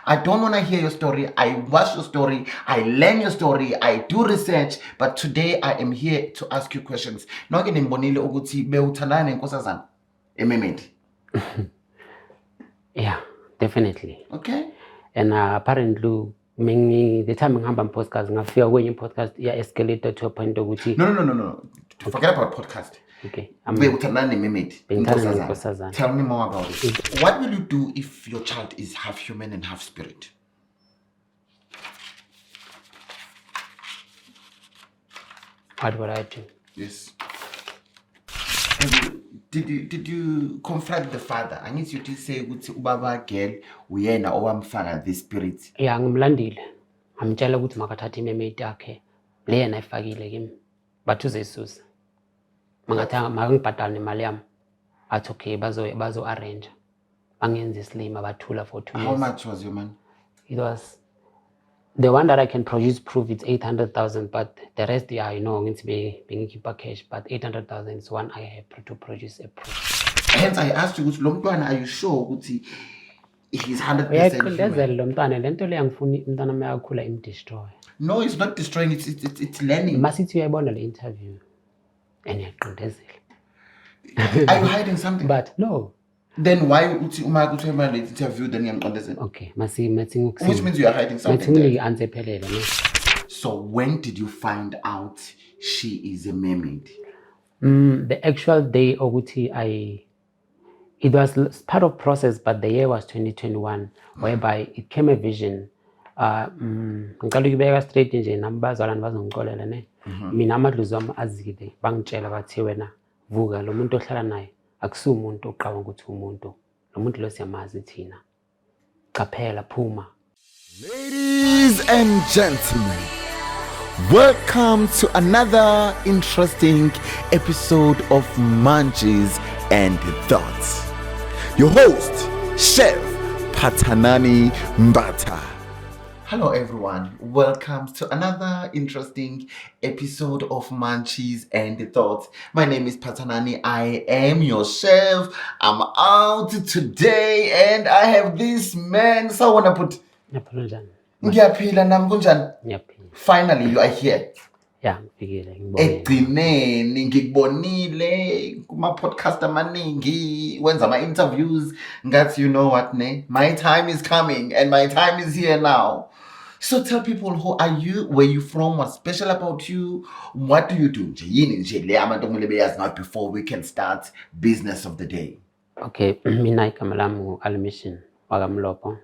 I don't want to hear your story. I watch your story. I learn your story. I do research. But today I am here to ask you questions. Noke nimbonile ukuthi bewuthandana nenkosazana eMemendi. Yeah, definitely. Okay. And apparently, the time ngihamba podcast ngafika kwenye podcast escalator to a point ukuthi No. Forget about podcast. Okay. Bewuthandana neMemendi. Nkosazana. Tell me more about it. What will you do if your child is half human and half spirit? What would I do? Yes. Did you confront the father? I need you to say ukuthi ubaba girl uyena owamfaka the spirit. Yeah, ngimlandile. Ngamtshela ukuthi makathathe imemate yakhe. Le yena ayifakile kimi. But uzesisusa. Mangathanga makangibhadale imali yami. Athi okay bazo arrange. Bangenza islima bathula for 2 years. How much was your money? It was the one that I can produce proof it's 800,000, but the rest, yeah, you know, it's being keep cash, but 800,000 is one I have to produce a proof. Hence I asked you, Lomtwana, are you sure ukuthi he's 100% human? Destroy. No, it's not destroying, it's learning. Masithi uyayibona le interview. And are you hiding something? But no. Then why uthi uma kuthema le interview then ngiyamqondezela? Okay, which means you are hiding something. So when did you find out she is a mermaid? The actual day ukuthi it was part of process, but the year was 2021, whereby it came a vision. Ngicela ukubeka straight nje nambazalwane bazongixolela ne. Mina amadlozi wami azile bangitshela bathi wena vuka lo muntu ohlala naye akusiwo umuntu oqaba ukuthi umuntu lo muntu lo siyamazi thina qaphela phuma. Ladies and gentlemen, welcome to another interesting episode of Munchies and Thoughts. Your host, Chef Pathanani Mbata. Hello everyone, welcome to another interesting episode of Munchies and Thoughts. My name is Pathanani, I am your chef. I'm out today and I have this man, so I want to put Ngiyaphila nami kunjani? Finally you are here. Yeah, ngifikile ngibonile. Ngikubonile kuma podcast amaningi wenza ama interviews ngathi you know what ne? My time is coming and my time is here now. So tell people, who are you? Where you from? What's special about you? What do you do? Before we can start business of the day. Okay, mina igama lami Almission wakamlopo.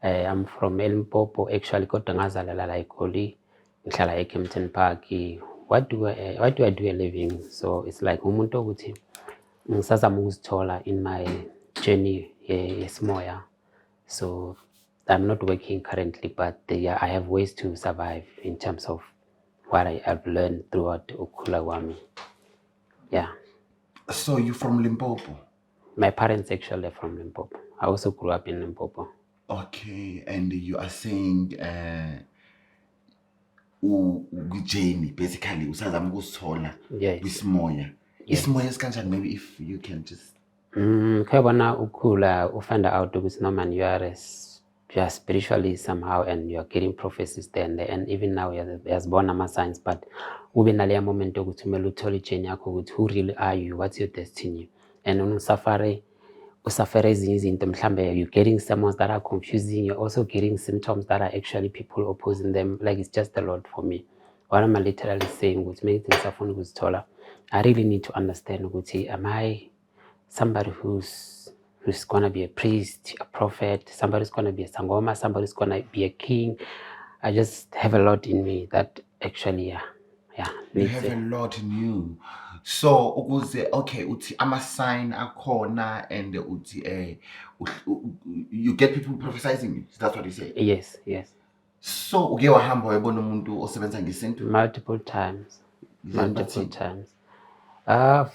I'm from Limpopo actually, kodwa ngazalala la eGoli. Ngihlala eKempton Park. What do I do a living? So it's like umuntu ukuthi ngisazama ukuzithola in my journey yesimoya. So I'm not working currently, but yeah, I have ways to survive in terms of what I have learned throughout Ukula Wami. Yeah. So you're from Limpopo? My parents actually are from Limpopo. I also grew up in Limpopo. Okay, and you are saying Jamie, basically, usazama ukuzithola kwisimoya. Isimoya iskanjani, maybe if you can just Khayabona ukula find out ukuthi noma you are spiritually somehow and you are getting prophecies there and even now has born ama signs, but ube naleya moment ukuthi kumele uthole journey yakho ukuthi who really are you, what's your destiny, and usafare ezinye izinto mhlambe you getting symptoms that are confusing, you're also getting symptoms that are actually people opposing them, like it's just a lot for me. What am I literally saying ukuthi many things afuna ukuzithola, I really need to understand ukuthi am I somebody who's going to be a priest, a prophet, somebody's going to be a sangoma, somebody's going to be a king. I just have a lot in me that actually, yeah. You have a lot in you. So, okay, uti ama sign akona and uti you get people prophesying you. That's what you say? Yes. So, uke wahamba wayibona umuntu osebenza ngesintu? Multiple times.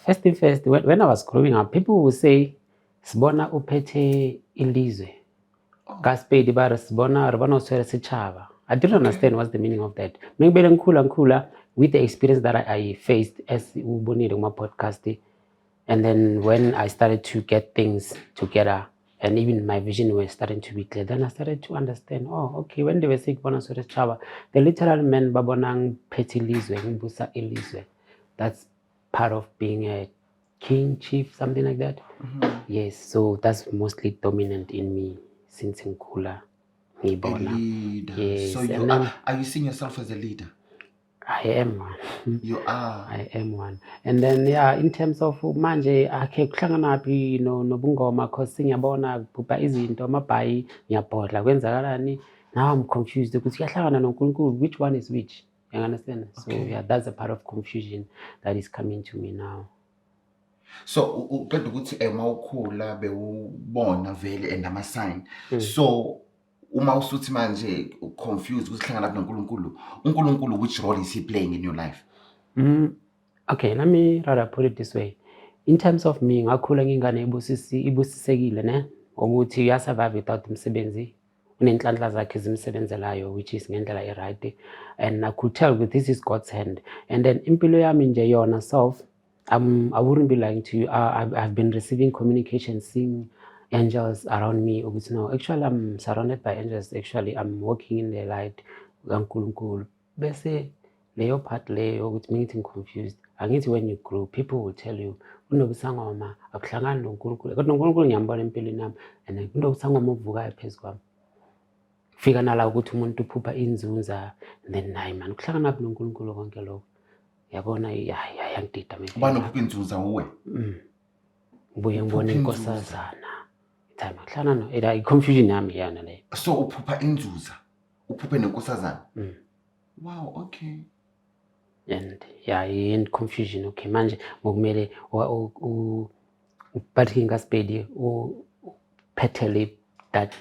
First thing first, when I was growing up, people would say, Sibona upete ilizwe. Gaspedi bara sibona rabano swere sichava. I didn't understand what's the meaning of that. Maybe nkula with the experience that I faced as ubonile my podcast. And then when I started to get things together, and even my vision was starting to be clear. Then I started to understand, oh, okay, when they were saying bona sore chaba, the literal men babonang petty lizwe, ngibusa ilizwe. That's part of being a king, chief, something like that. Yes, so that's mostly dominant in me since Nkula. A leader. Yes, So are you seeing yourself as a leader? I am one. You are. I am one. And then in terms of manje akhe kuhlangana phi nobungoma cause ngiyabona bhubha izinto amabhayi ngiyabhodla kwenzakalani. Now I'm confused ukuthi kuyahlangana noNkulunkulu, which one is which? You understand? So yeah, that's a part of confusion that is coming to me now. So uqeda ukuthi mawukhula bewubona vele and ama sign. So uma usuthi manje confused ukuthi hlangana noNkulunkulu, uNkulunkulu, which role is he playing in your life? Okay, let me rather put it this way. In terms of me, ngakhula ngingane ibusisekile ne ukuthi uya survive without umsebenzi. Unenhlanhla zakhe zimsebenzelayo, which is ngendlela right, and I could tell that this is God's hand. And then impilo yami nje yona self, I wouldn't be lying to you. I've been receiving communication, seeing angels around me. No, actually I'm surrounded by angels. Actually I'm walking in the light kaNkulunkulu. Bese leyo part leyo ukuthi ngithi confused. Angithi when you grow, people will tell you unobusangoma akuhlangana noNkulunkulu. Kodwa uNkulunkulu ngiyambona empilweni yami, and unobusangoma uvuka phezulu kwami. Fika nala ukuthi umuntu uphupha inzunza, and then nayi man kuhlangana phi noNkulunkulu konke lokho. Yabona yangidida mina. Ubani uphupha inzunza uwe? Ubuye ngibona inkosazana. Time kuhlangana no era confusion yami yana le. So uphupha inzuza. Uphuphe nenkosazana. Wow, okay. And in confusion. Okay, manje ngokumele uphathe ngaspedi petele that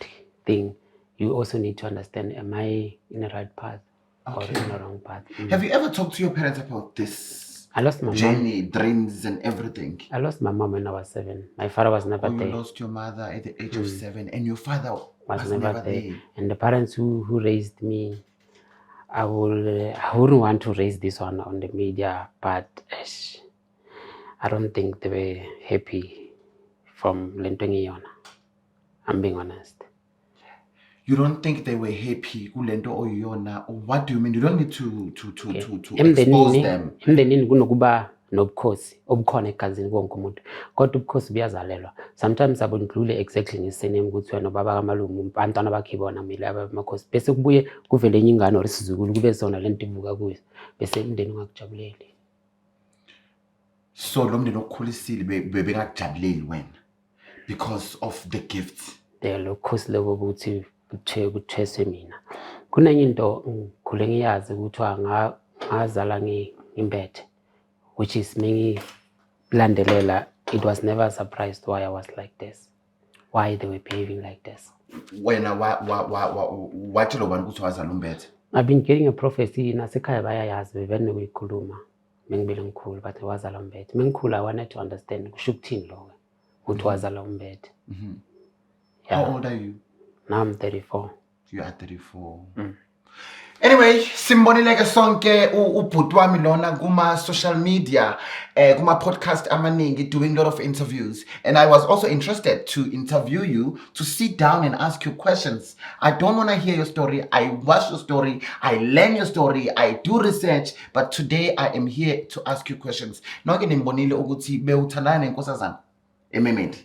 thing. You also need to understand, am I in the right path or in the wrong path? Have you ever talked to your parents about this? I lost my journey, dreams and everything? I lost my mom when I was 7. My father was never there. You lost your mother at the age of 7 and your father was never there. And the parents who raised me, I wouldn't want to raise this one on the media, but I don't think they were happy from Lentongiyona. I'm being honest. You don't think they were happy kulento oyiyona? What do you mean? You don't need to expose them. Emndenini kunokuba nobukhosi obukhona egazini konke umuntu. Kodwa ubukhosi buyazalelwa. Sometimes abondlule exactly ngesename ukuthi wena baba kaMalume abantwana bakhe bona kumele abamakhosi. Bese kubuye kuvele enye ingane or isizukulu kube sona lento ivuka kuyo. Bese umndeni ungakujabuleli. So lo mndeni okukhulisile bebengakujabuleli wena because of the gifts. The lokhosi lebo ukuthi kutheswe mina. Kunenye into ngikhule ngiyazi ukuthi ngazala ngimbethe, which is landelela. It was never a surprise why I was like this, why they were behaving like this. Wena watshelo bani ukuthi wazala umbethe? I've been getting a prophecy nasekhaya bayayazi bevele ukuyikhuluma mengibele ngikhulu, but wazala umbethe. Mengikhula I wanted to understand kusho ukuthini lokho ukuthi wazala umbethe. How old are you? Now I'm 34. You are 34. Anyway, simbonileke sonke ubhuti wami lona kuma social media, kuma podcast amaningi, doing a lot of interviews, and I was also interested to interview you, to sit down and ask you questions. I don't want to hear your story. I watch your story, I learn your story, I do research, but today I am here to ask you questions. Noke nimbonile ukuthi bewuthandana nenkosazana eMemedi.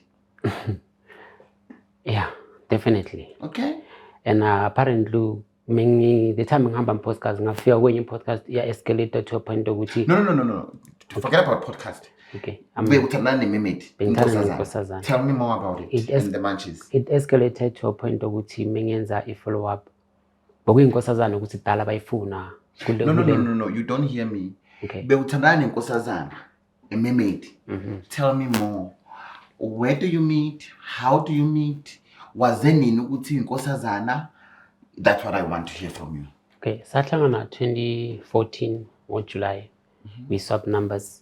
Yeah, definitely. Okay. And apparently, the time I have a podcast, I feel when your podcast escalated to a point of which. No. Forget about podcast. Okay. Tell me more about it and the matches. It escalated to a point of which mengenza a follow up. But we nkosazana ukuthi dala bayifuna. No, you don't hear me. Okay. Bewuthandana nenkosazana eMemedi. Tell me more. Where do you meet? How do you meet? Was there nini ukuthi inkosazana? That's what I want to hear from you. Okay, sahlangana 2014 or July. We swapped numbers.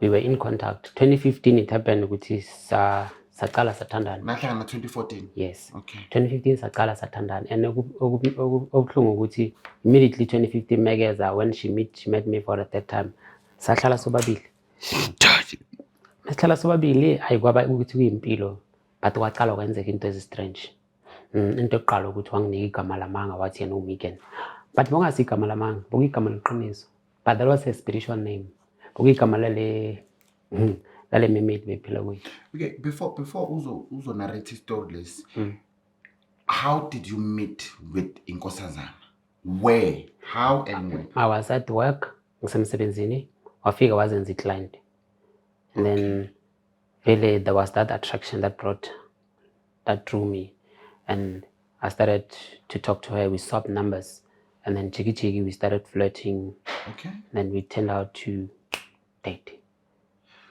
We were in contact. 2015 it happened ukuthi saqala sathandana. Nahlangana 2014. Yes. Okay. 2015 saqala sathandana, and okubuhlungu ukuthi immediately 2015 Megeza, when she met me for the third time. Sahlala sobabili. Sahlala sobabili ayikwaba ukuthi kuyimpilo. but kwaqala kwenzeka into strange. Into eqala ukuthi wanginika igama lamanga wathi yena uMegan, but bongasi igama lamanga bokuyigama leqiniso, but that was a spiritual name, bokuyigama lale mermaid bephila kuyo. Okay, before uzo narrate story less, how did you meet with Inkosazana? Where? How and when? I was at work, ngisemsebenzini, wafika wazenza i-client. And then really there was that attraction that drew me. And I started to talk to her. We swapped numbers. And then chiki we started flirting. Okay. And then we turned out to date.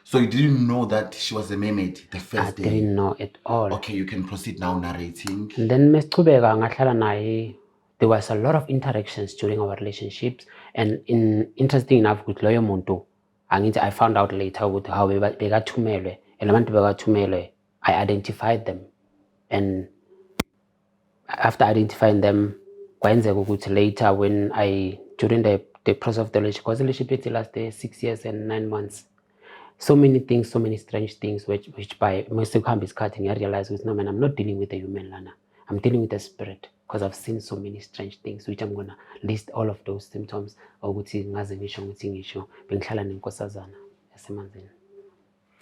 So you didn't know that she was a mermaid the first day? I didn't know at all. Okay, you can proceed now narrating. And then mesichubeka ngahlala naye, there was a lot of interactions during our relationships. And interesting enough, with loyo muntu, I found out later with how bekathumelwe, and abantu bekathumelwe, I identified them. And after identifying them, kwenzeka ukuthi later when during the process of the relationship, because the relationship lasted 6 years and 9 months. So many things, so many strange things, which by most of is cutting, I realized with no man, I'm not dealing with a human lana. I'm dealing with a spirit, because I've seen so many strange things, which I'm gonna list all of those symptoms. Ukuthi ngaze ngisho bengihlala nenkosazana yasemanzini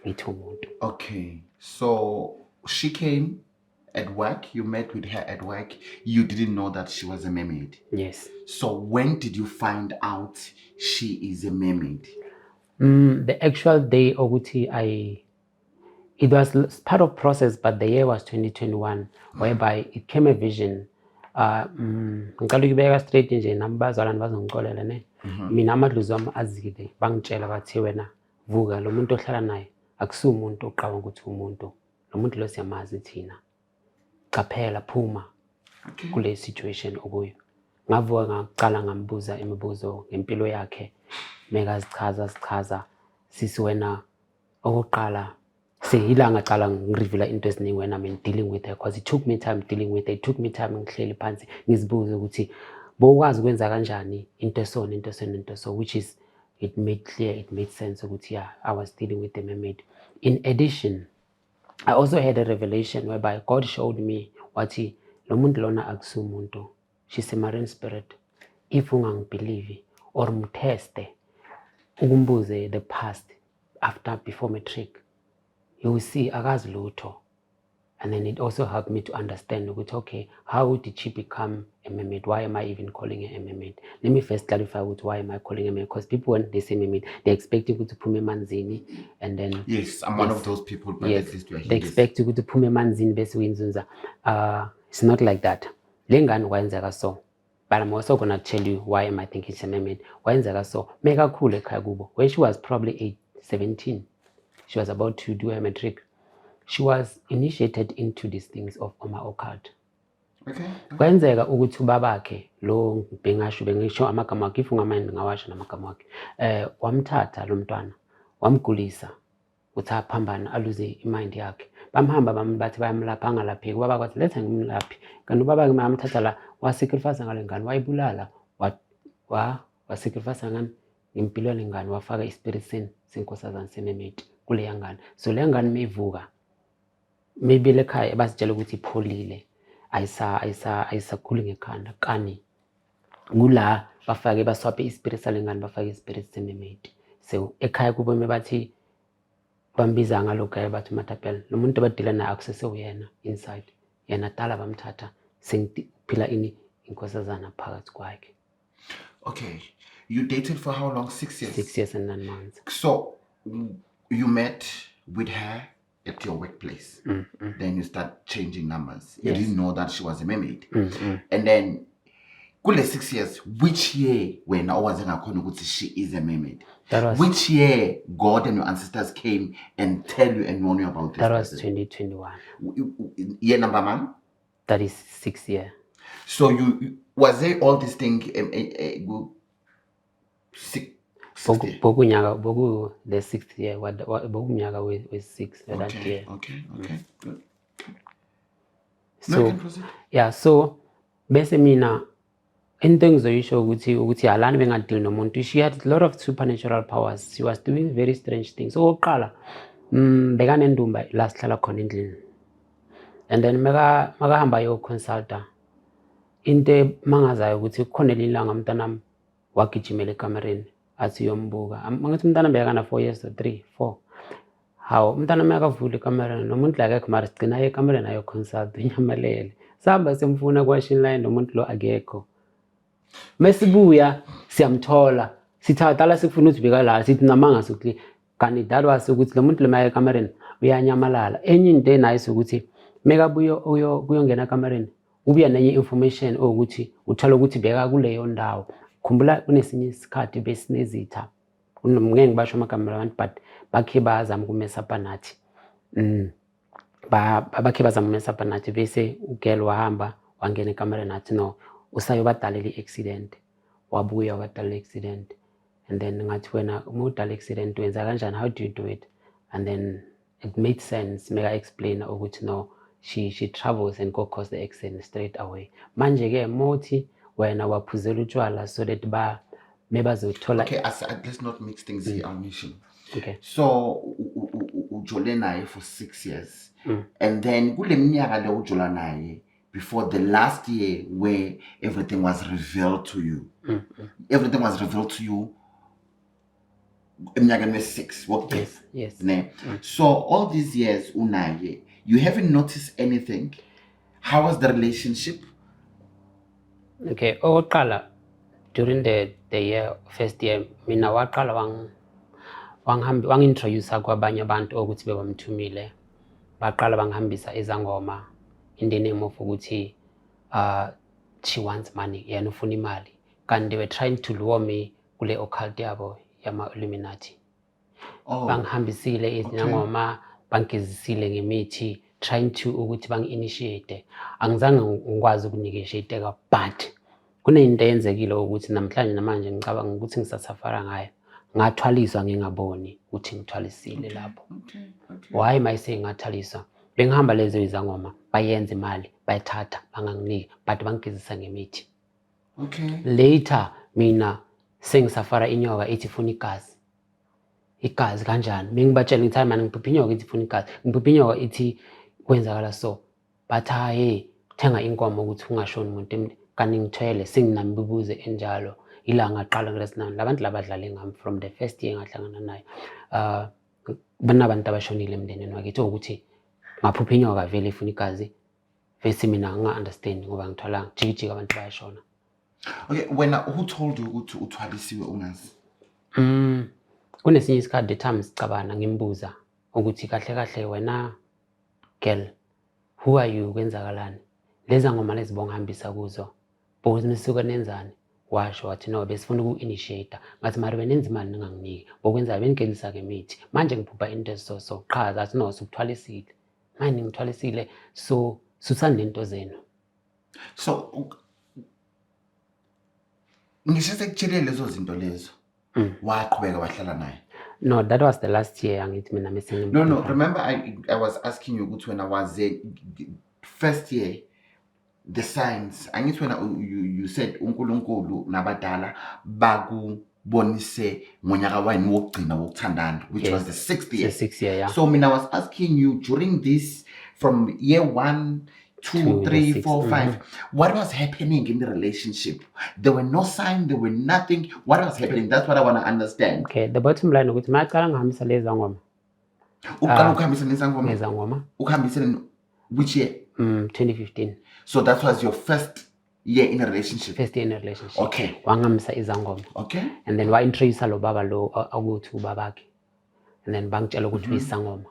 ngithi umuntu. Okay, so she came at work, you met with her at work, you didn't know that she was a mermaid? Yes. So when did you find out she is a mermaid? The actual day it was part of process, but the year was 2021, whereby it came a vision. Ngicela ukubeka straight nje nambazalwane bazongixolela ne. Mina amadlozi wami azile bangitshela bathi wena vuka lo muntu ohlala naye akusiyo umuntu oqaba ukuthi umuntu. Lo muntu lo siyamazi thina. Qaphela phuma kule situation okuyo. Ngavuka ngaqala ngambuza imibuzo ngempilo yakhe. Mekazichaza sisi wena okoqala seyila ngaqala ngireveala into eziningi when I'm dealing with her, because it took me time dealing with her. It took me time ngihleli phansi ngizibuza ukuthi bokwazi ukwenza kanjani into so, which is it made sense ukuthi yeah, I was dealing with the mermaid. In addition, I also had a revelation whereby God showed me wathi lo muntu lona akusiyo umuntu, she's a marine spirit. If ungangibelieve or mteste ukumbuze the past before matric, you will see akazi lutho. And then it also helped me to understand, okay, how did she become a mermaid? Why am I even calling her a mermaid? Let me first clarify why am I calling her a mermaid? Because people, when they say mermaid, they expect you to pume manzini, and then yes, I'm one of those people. But yes, at least they expect you to pume manzini bese winzunza. It's not like that. Lengan wenzeka so. But I'm also gonna tell you why am I thinking she's a mermaid. Wenzeka so. Mega cool kagubo. When she was probably 17, she was about to do her matric. She was initiated into these things of Oma Occult. Okay. Kwenzeka ukuthi ubabakhe lo bengisho amagama akhe ifunga manje ngawasha namagama akhe. Wamthatha lo mntwana, wamgulisa. Uthi aphambana aluze imind yakhe. Bamhamba bathi bayamlapha angalapheki. Ubaba kwathi letha ngimlaphi. Kanti ubaba ke mayamthatha la wasacrifice ngale ngane wayibulala wa sacrifice ngani impilo lengane wafaka ispirit senkosazana semermaid kule yangane. So le ngane meyivuka maybe lekhaya basitshela ukuthi ipholile ayisakhuli ngekhanda kani kula bafake baswape ispirit salengane bafake ispirit semermaid. So ekhaya kubo mebathi bambiza ngalokho bathi matapela lo muntu abadila naye akusese uyena inside yena dala bamthatha sengiphila inkosazana phakathi kwakhe. Okay, you dated for how long? 6 years? 6 years and 9 months. So you met with her at your workplace. Then you start changing numbers. You didn't know that she was a mermaid. And then kule 6 years, which year when I was in she is a mermaid? Which year God and your ancestors came and tell you and warn you about this? That was 2021. Year number man? That is 6 years. So you was there all this thing Bogu the 6th year, Bogu Nyaga with 6 that year. Okay, good. So yeah, so bese mina into show ukuthi alani bengadeal nomuntu. She had a lot of supernatural powers. She was doing very strange things. So oqala bekanendumba la sihlala khona endlini. And then makahamba yo-consulta into mangazayo ukuthi kukhona lilanga umntanami wagijimela ekamereni athi uyombuka. Mangithi umntanami bekana 4 years or 3, 4. Hawu umntanami akavula ikamereni nomuntu akekho mara sigcina ekamereni ayo-consult unyamalele. Sahamba semfuna kwa-Shin Line nomuntu lo akekho. Mesibuya siyamthola sithathala sifuna ukuthi bekala sithi namanga sokli kanti dalwa ukuthi lo muntu lemaya ekamereni uyanyamalala. Enye into enayo ukuthi mekabuyo kuyongena ekamereni ubuya nenye information ukuthi uthola ukuthi beka kuleyo ndawo. Khumbula kunesinye isikhathi besinezitha ngeke ngibasho amakamera abantu but bakhe bazama ukumesa panathi bakhe bazama ukumesa panathi bese ugirl wahamba wangena ekamereni nathi no usayobadalela i-accident wabuya wabadalela i-accident and then ngathi wena uma udala accident wenza kanjani, how do you do it? And then it made sense meka explain ukuthi no she travels and go cause the accident straight away. Manje ke mothi wena waphuzela utshwala so that mebazothola. Okay, let's not mix things here, our mission. Okay. So ujole naye for 6 years and then kule minyaka le ujola naye before the last year where everything was revealed to you. Everything was revealed to you eminyakeni we-6 okay. Yes. So all these years unaye, you haven't noticed anything. How was the relationship? Okay, okokuqala during the first year mina waqala wangintroduce kwabanye abantu ukuthi bebamthumile baqala bangihambisa ezangoma in the name of ukuthi she wants money, yena ufuna imali, kanti they were trying to lure me kule occult yabo yama Illuminati. Bangihambisile izingoma bangizisile ngemithi trying to ukuthi bangi-initiate. Angizange ngikwazi ukunegotiate but kunento eyenzekile ukuthi namhlanje namanje ngicabanga ukuthi ngisasafara ngayo ngathwaliswa ngingaboni ukuthi ngithwalisile lapho. Why am I saying ngathwaliswa? Bengihamba lezo izangoma bayenza imali bayithatha banganginiki but bangigezisa ngemithi. Okay. Later mina sengisafara inyoka ethi ifuna igazi kanjani bengibatshela ngithi manje ngiphupha inyoka ethi ifuna igazi, ngiphupha inyoka ethi kwenzakala so but hayi thenga inkomo ukuthi ungashoni umuntu kanti ngithwele senginambibuze enjalo ila ngaqala ngeLesina labantu labadlala ngami from the first year ngahlangana naye banabantu abashonile emndenini wakithi ukuthi ngaphupha inyoka vele ifuna igazi bese mina nga-understand ngoba ngithwalanga jikijika abantu bayashona. Okay, who told you ukuthi uthwalisiwe ungazi? Kunesinye isikhathi the time sicabana ngimbuza ukuthi kahle wena girl who are you kwenzakalani leza ngoma lezibonga hambisa kuzo because nisuka nenzani washo wathi no besifuna uku-initiate ngathi mari benenza imali ninganginiki ngokwenza benigezisa ngemithi manje ngiphupha into so qhaza athi no sukuthwalisile manje ngithwalisile so susani lento zenu. So ngisho sekutshele lezo zinto lezo waqhubeka wahlala naye? No, that was the last year angithi mina missing. No, remember I was asking you ukuthi when I was there first year the signs angithi when you said uNkulunkulu nabadala bakubonise ngonyaka wayini wokugcina wokuthandana which was the 6th year. The 6th year, yeah. So mina I was asking you during this from year 1 2, 3, 4, 5. What was happening in the relationship? There were no signs, there were nothing. What was happening? That's what I want to understand. Okay, the bottom line ukuthi maqala ngihambisa leza ngoma. Uqala ukuhambisa leza ngoma? Leza ngoma. Ukuhambisa which year? 2015. So that was your first year in a relationship? First year in a relationship. Okay. Wangihambisa izangoma. Okay. And then wa introduce lo baba lo ukuthi ubabakhe. And then bangitshela ukuthi uyisangoma.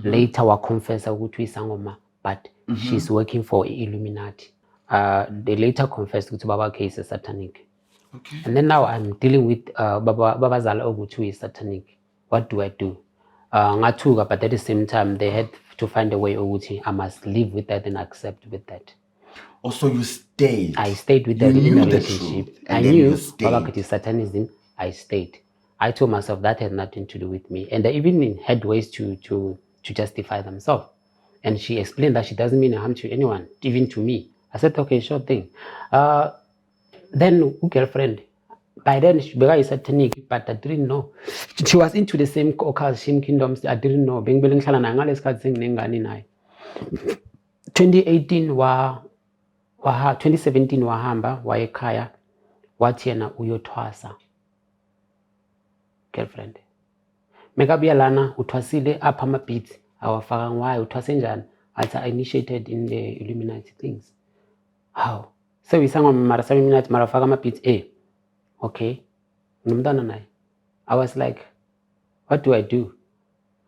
Later wa confess ukuthi uyisangoma. But she's working for Illuminati. They later confessed to Baba case is satanic. Okay. And then now I'm dealing with Baba Zala Ogutu is satanic. What do I do? Ngatuga, but at the same time they had to find a way Oguti. I must live with that and accept with that. Also, you stayed. I stayed with that in a relationship. I knew Baba is satanism. I stayed. I told myself that had nothing to do with me, and they even had ways to justify themselves. And she explained that she doesn't mean harm to anyone, even to me. I said, okay, sure thing. Then girlfriend, by then she became satanic, but I didn't know. She was into the same occult, same kingdoms. I didn't know. 2018 2017 wahamba wayekhaya wathi yena uyothwasa girlfriend. Mekabuya lana uthwasile apha ama-beads awafaka ngwayo uthwase njani athi I initiated in the Illuminati things. How? Sewisangoma mara Illuminati mara faka ama-beads okay. Nomntana naye. I was like, what do I do?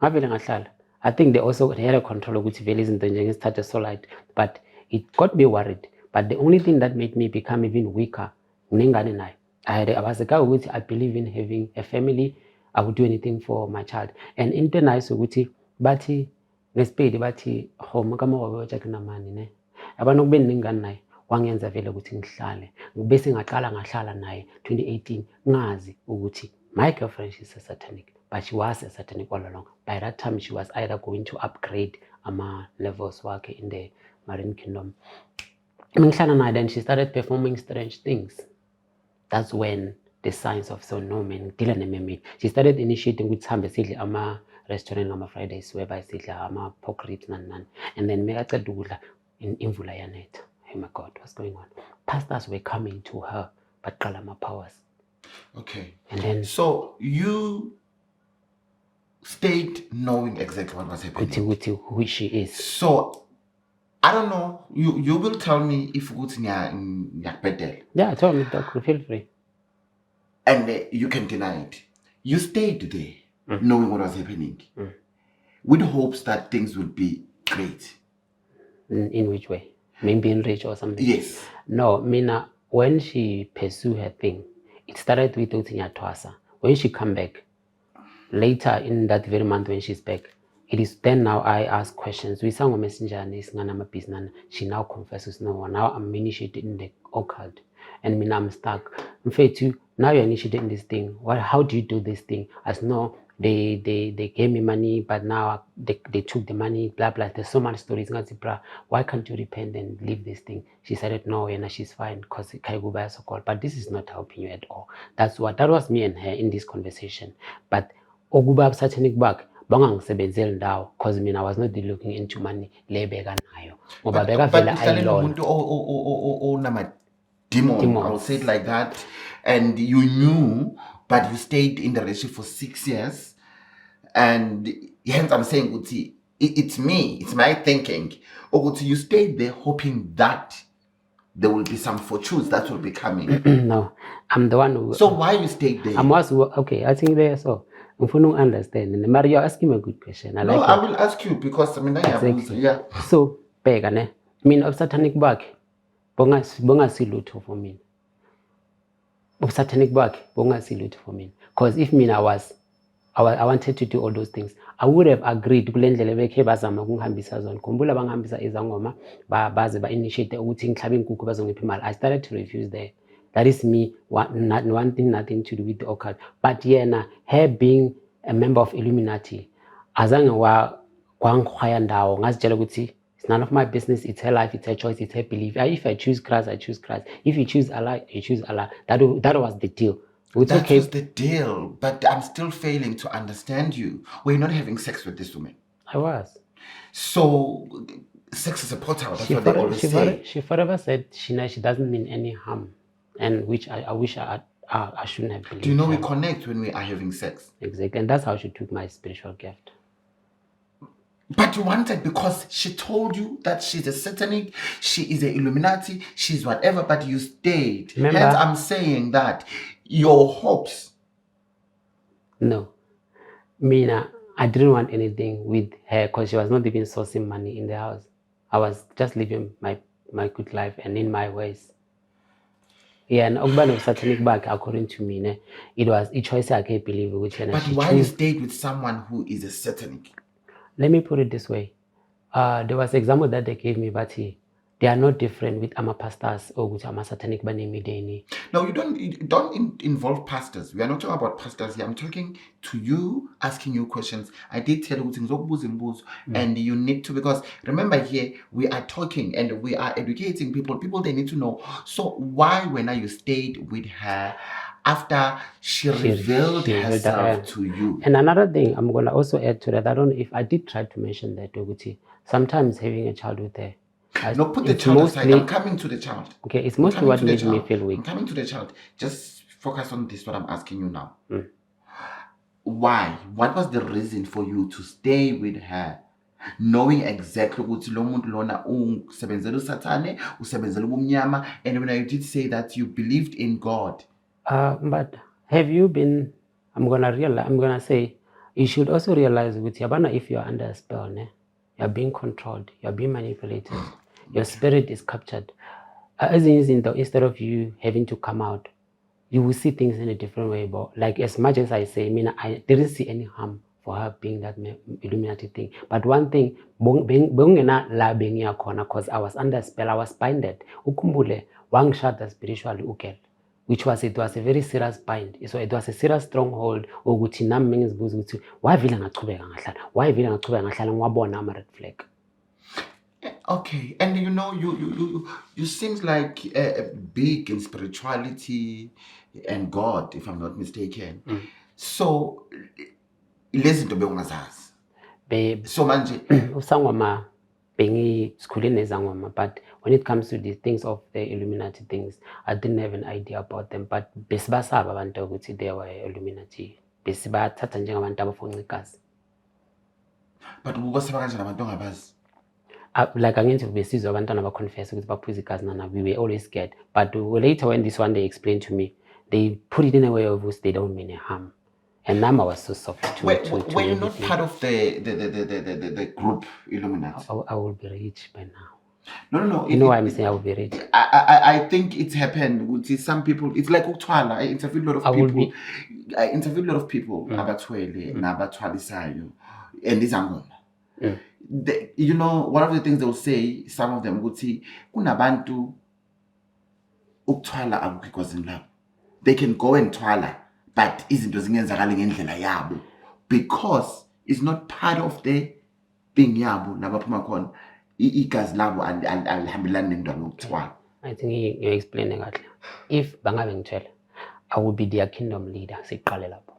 Ngavele ngahlala. I think they had a control ukuthi vele izinto njengesithathe so light, but it got me worried. But the only thing that made me become even weaker, nengane naye. I was a guy ukuthi I believe in having a family. I would do anything for my child. And into nice ukuthi bathi ngesipedi bathi home kama wabewacha kunamani ne. Abantu kube ningane naye wangenza vele ukuthi ngihlale. Bese ngaqala ngahlala naye 2018 ngazi ukuthi my girlfriend she's a satanic, but she was a satanic all along. By that time she was either going to upgrade ama levels wakhe in the Marine Kingdom. Ngihlala naye, then she started performing strange things. That's when the signs of so no man dila nememi. She started initiating with some sidle ama restaurant ama Fridays whereby sidla ama pork ribs nan. And then mekaqeda ukudla in imvula yanetha. Oh my God, what's going on? Pastors were coming to her but qala ama powers. Okay. And then so you stayed knowing exactly what was happening. Who she is. So I don't know. You will tell me if ukuthi ngiyakubhedela. Yeah, tell me, Doc. Feel free. And you can deny it. You stayed there knowing what was happening with hopes that things would be great. In which way? Maybe being rich or something? Yes. No, Mina, when she pursued her thing, it started with Utinya Twasa. When she come back, later in that very month when she's back, it is then now I ask questions. We sang a messenger and she now confesses no one. Now I'm initiated in the occult. And Mina, I'm stuck. In fact, now you're initiated in this thing. How do you do this thing? As no, they gave me money, but now they took the money, blah blah. There's so many stories. Why can't you repent and leave this thing? She said no, and she's fine because Kaiguba is so called. But this is not helping you at all. That was me and her in this conversation. But Oguba satanic back. Bangangisebenzeli ndawo because I was not looking into money lebeka nayo ngoba beka vela ayilona demon, I'll say it like that, and you knew, but you stayed in the relationship for 6 years, and hence I'm saying Uti, it's my thinking. Uti, you stayed there hoping that there will be some fortunes that will be coming. No, I'm the one who. So why you stayed there? Okay. I think there so. If you don't understand, Mario, ask him a good question. I will ask you because I mean, yeah. So, pega of satanic back, bonga siluto for me. Of satanic back, bonga siluto for me. Because if I wanted to do all those things, I would have agreed to kulendlela bekhe bazama ukungihambisa zona. Khumbula bangihambisa izangoma baze initiate ukuthi ngihlabe inkukhu bazongipha imali. I started to refuse there. That is me, nothing to do with the occult. But yena, her being a member of Illuminati, azange kwangkhwaya ndawo ngazitshela ukuthi it's none of my business, it's her life, it's her choice, it's her belief. If I choose Christ, I choose Christ. If you choose Allah, you choose Allah. That was the deal. That was the deal, but I'm still failing to understand you. Were you not having sex with this woman? I was. So, sex is a portal, that's what they always say. She forever said she doesn't mean any harm. And which I wish I shouldn't have believed. Do you know we connect when we are having sex? Exactly, and that's how she took my spiritual gift. But you wanted because she told you that she's a satanic, she is an Illuminati, she's whatever, but you stayed. Remember, hence I'm saying that your hopes. No. Mina, I didn't want anything with her because she was not even sourcing money in the house. I was just living my good life and in my ways. Yeah, and Ogban of satanic back, according to me, it was a choice I can't believe which. But why you stayed with someone who is a satanic? Let me put it this way. There was an example that they gave me, but they are not different with ama pastors or with ama satanic banemi. No, you don't involve pastors. We are not talking about pastors here. I'm talking to you, asking you questions. I did tell you things, and you need to, because remember here we are talking and we are educating people. People, they need to know. So why when you stayed with her after she revealed herself to you? And another thing I'm gonna also add to that. I don't know if I did try to mention that, Oguti. Sometimes having a child with her No, put the It's child aside. mostly- I'm coming to the child. Okay, it's I'm mostly coming what to the made me child. feel I'm weak. coming to the child. Just focus on this, what I'm asking you now. Mm. Why? What was the reason for you to stay with her? Knowing exactly ukuthi lo muntu lona usebenzela usathane, usebenzela ubumnyama, and when you did say that you believed in God. But have you been? I'm gonna say you should also realize with Yabana, if you are under a spell, you're being controlled, you're being manipulated, your spirit is captured. As in, instead of you having to come out, you will see things in a different way. But like as much as I say, I didn't see any harm for her being that Illuminati thing. But one thing, because I was under a spell, I was binded. Ukumbule, wangishada spiritually ugel. Which was, it was a very serious bind. So it was a serious stronghold. Ukuthi nami mengizibuza ukuthi why vele ngachubeka ngahlala? Why vele ngachubeka ngahlala ngiwabona ama red flag? Okay, and you seems like big in spirituality and God, if I'm not mistaken. So lezi zinto bewungazazi. Babe, So manje usangoma sikhule nezangoma, but when it comes to the things of the Illuminati things, I didn't have an idea about them. But besibasaba abantu ukuthi they were Illuminati. Besibathatha njengabantu abafuna igazi. but ubasaba kanjani abantu ongabazi? Like angithi besizwe abantwana abaconfess ukuthi baphuza igazi nana, we were always scared. But later when this one they explained to me, they put it in a way of which they don't mean a harm. And Nama was so soft to Were you everything. not part of the group Illuminati? I will be rich by now. No. You know why I'm saying I will be rich? I think it's happened with some people. It's like Uktwala. I interviewed a lot of people. I interviewed a lot of people abatwele nabatwalisayo and izangoma. You know, one of the things they will say, some of them would say, kunabantu uktwala akukho labo. They can go and twala, but izinto zingenzakala ngendlela yabo because it's not part of the being yabo nabaphuma khona igazi labo alihambelani nendaba yokuthwala. I think you're explaining that. If bangabe ngitshela, I will be their kingdom leader. Siqale lapho.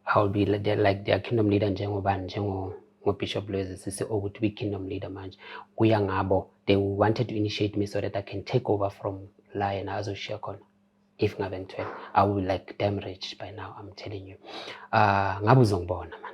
I will be like their kingdom leader njengo Bishop Loise sise ukuthi be kingdom leader manje. Kuya ngabo, they wanted to initiate me so that I can take over from Lion azoshiya khona. If ngabe ngitshela, I will be like damn rich by now, I'm telling you. Ngabe uzongibona man.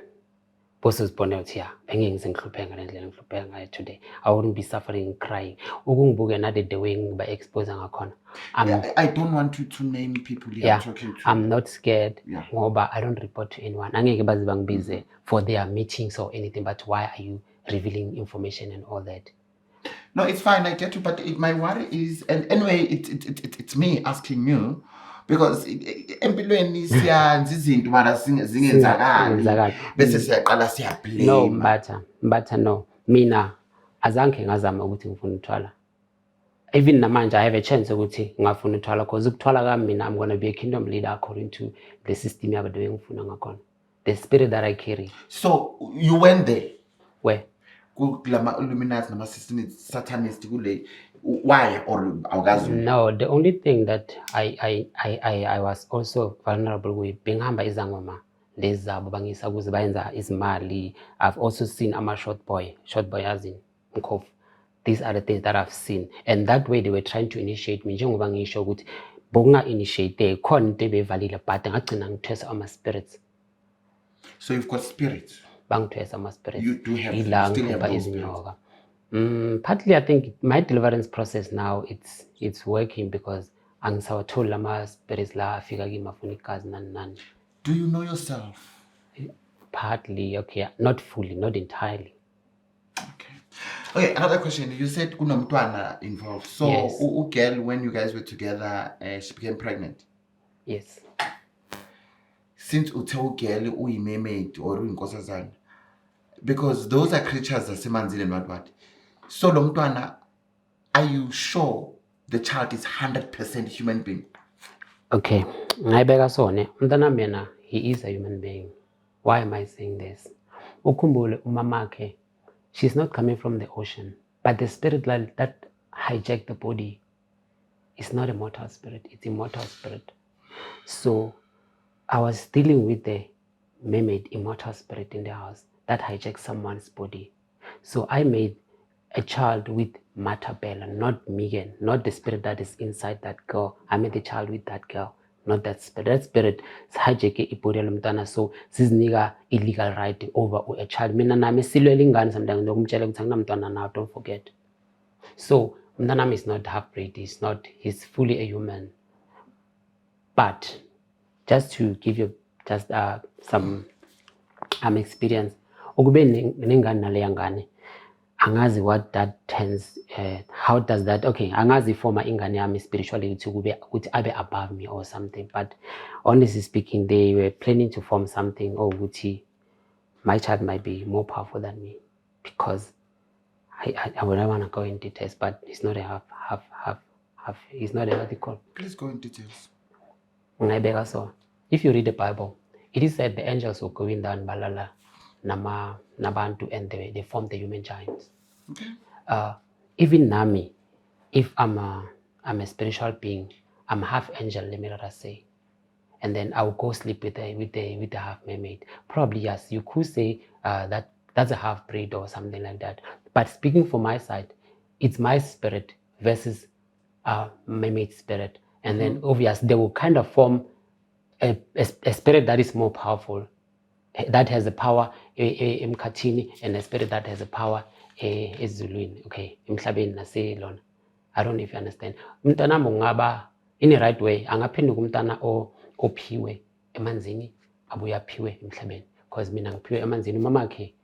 Bose uzibone ukuthi ya, bengengize ngihlupheka ngalendlela ngihlupheka ngayo today. I wouldn't be suffering, crying. Ukungibuke nade the way ngiba expose ngakhona. I don't want you to name people you are talking to. I'm not scared. Yeah. Ngoba I don't report to anyone. Angeke baze bangibize for their meetings or anything, but why are you revealing information and all that? No, it's fine, I get you, but my worry is, and anyway, it's me asking you, because empilweni siyanza izinto mara zingenzakali bese siyaqala siyablame. No, Mbatha, no. Mina azange ngazama ukuthi ngifuna ukuthwala. Even namanje I have a chance ukuthi ngafuna ukuthwala because ukuthwala kwami mina I'm going to be a kingdom leader according to the system yabo de ngifuna ngakhona. The spirit that I carry. So you went there? Where? Kulama Illuminati nama Satanist kule. Why or awukazi? No, the only thing that I was also vulnerable with bengihamba izangoma lezi zabo bangisa kuze bayenza izimali. I've also seen short boy as in Mkhofu. These are the things that I've seen, and that way they were trying to initiate me njengoba ngisho ukuthi bonga initiate khona into bevalile but ngagcina ngithwesa ama spirits. So you've got spirits? Bangithwesa ama spirits. You do have, you still have those spirits? Partly I think my deliverance process now it's working because angisawathola ama spirits la afika kimi afuna igazi nani. Do you know yourself? Partly, okay, not fully, not entirely. Okay, another question. You said kunomntwana involved. So, yes. Girl, when you guys were together, she became pregnant? Yes. Since girl uyimemade or uyinkosazana, because those are creatures zasemanzini and what. So, lo mntwana, are you sure the child is 100% human being? Okay, ngayibeka sone. Umntwana mina, he is a human being. Why am I saying this? Ukhumbule umamakhe. She's not coming from the ocean, but the spirit that hijacked the body is not a mortal spirit, it's a immortal spirit. So I was dealing with the mermaid immortal spirit in the house that hijacked someone's body. So I made a child with Matabella, not Megan, not the spirit that is inside that girl. I mean the child with that girl, not that spirit. That spirit sihajeke ibhodi lomntwana, so sizinika illegal right over a child. Mina nami silwela ingane sometimes ngokumtshela ukuthi anginamntwana now, don't forget. So umntanami is not half-breed, he's fully a human. But just to give you just some experience, ukube nengane naleya ngane, angazi what that turns, how does that, okay, angazi forma ingane yami spiritually ukuthi abe above me or something, but honestly speaking, they were planning to form something, or ukuthi my child might be more powerful than me, because I wouldn't want to go in details, but it's not a half, it's not a what you call. Please go in details. So if you read the Bible, it is said the angels will go in down balala nabantu, and they form the human giants. Okay. Even Nami, if I'm a spiritual being, I'm half angel, let me say, and then I will go sleep with the half mermaid. Probably yes, you could say that's a half breed or something like that. But speaking for my side, it's my spirit versus mermaid spirit, and then obviously they will kind of form a spirit that is more powerful, that has a power emkhathini, and a spirit that has a power ezulwini, okay, emhlabeni naselona. I don't know if you understand. Umntana ngaba in the right way angaphenduka umntana ophiwe emanzini abuya aphiwe emhlabeni, because mina ngiphiwe emanzini, mama yakhe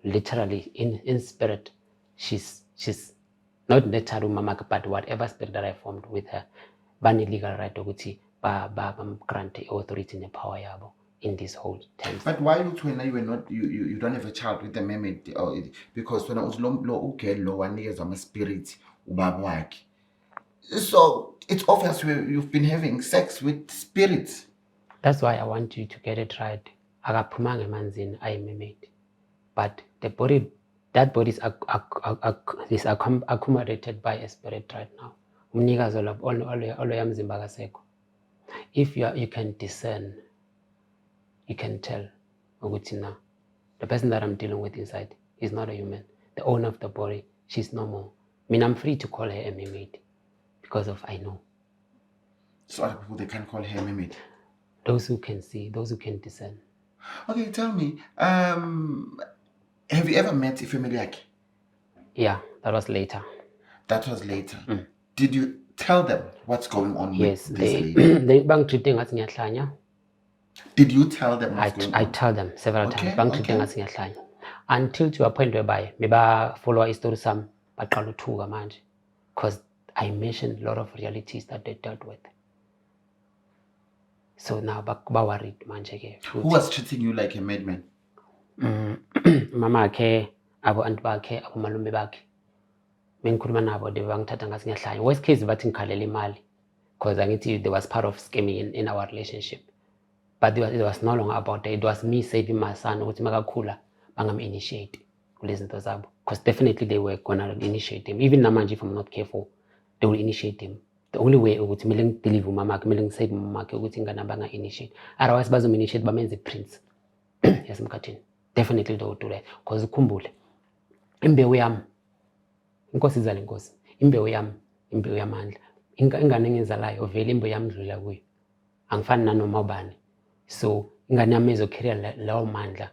literally in spirit, she's not literally mama, but whatever spirit that I formed with her, bani legal right ukuthi grant authority and power yabo in this whole terms. But why you were not, you don't have a child with the mermaid, because when I was lo girl one years I'm a spirit ubaba wakhe. So it's obvious you've been having sex with spirits. That's why I want you to get it right. Akaphumanga emanzini ayi-mermaid, but the body, that body is accommodated by a spirit right now. Umnikazi oloya mzimba kasekho. If you can discern, you can tell ukuthi now the person that I'm dealing with inside is not a human. The owner of the body, she's normal. I mean, I'm free to call her a mermaid because of I know. So other people, they can't call her a mermaid? Those who can see, those who can discern. Okay, tell me, have you ever met Ifemeli yakhe? Yeah, that was later. That was later. Did you tell them what's going on yes, with this lady? They bang treating ngathi ngiyahlanya. Did you tell them what's going on? I tell them several times. Bang treating ngathi ngiyahlanya. Until to a point whereby meba follow a story some baqala uthuka manje, because I mentioned a lot of realities that they dealt with. So now ba worried manje ke. Who was treating you like a madman? Mama ke, abo aunt bakhe, abo malume bakhe. Mengikhuluma nabo de bangithatha ngathi ngiyahlanya. Worst case bathi ngikhalela imali, because angithi there was part of scamming in our relationship. But it was no longer about that. It was me saving my son ukuthi makakhula bangam-initiate kulezinto zabo, because definitely they were gonna initiate him. Even namanje, if I'm not careful, they will initiate him. The only way ukuthi kumele ngideliver umama wakhe, kumele ngisave umama wakhe ukuthi ingane banga-initiate. Otherwise bazom-initiate bamenze prince yasemkhathini. Definitely they will do that, because ukhumbule imbewu yami, inkosi izala inkosi, imbewu yami imbewu yamandla. Ingane engizalayo vele imbewu yami idlula kuyo, angifani nanoma ubani. So ingane yami izokheria lawo mandla.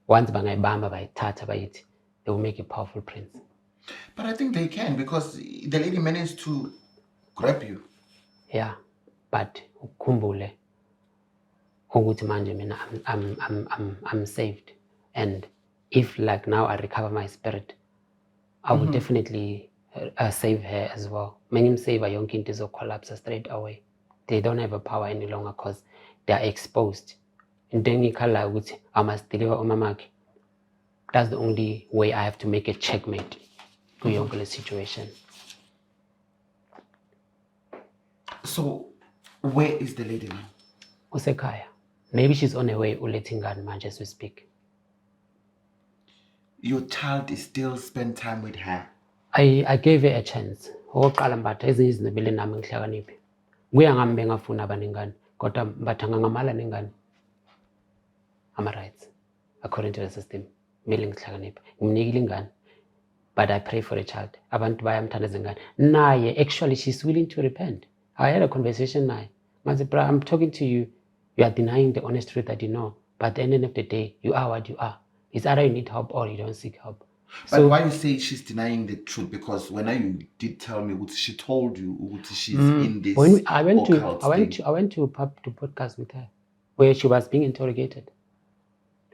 Once bangayibamba bayithatha bayithi, they will make a powerful prince. But I think they can, because the lady managed to grab you. Yeah, but ukhumbule ukuthi manje mina I'm saved, and if like now I recover my spirit, I will definitely save her as well. Many save a young kid to collapse straight away. They don't have a power any longer because they are exposed. And then I must deliver umamaki. That's the only way I have to make a checkmate to your situation. So where is the lady now? Usekaya. Maybe she's on her way uletting God manje as we speak. Your child is still spend time with her? I gave her a chance. Oqala mbatha ezinye izinto nami ngihlakaniphe. Kuya ngami bengafuna abaningane, kodwa mbatha ngamala nengane. Am I right? According to the system. kumele ngihlakaniphe ngimnikile ingane but I pray for a child abantu bayamthandaza ingane naye actually she's willing to repent. I had a conversation naye ngathi bro I'm talking to you, you are denying the honest truth that you know, but at the end of the day you are what you are. It's either you need help or you don't seek help. But so, why you say she's denying the truth? Because when you did tell me what she told you, what she's in this. When I went to podcast with her where she was being interrogated.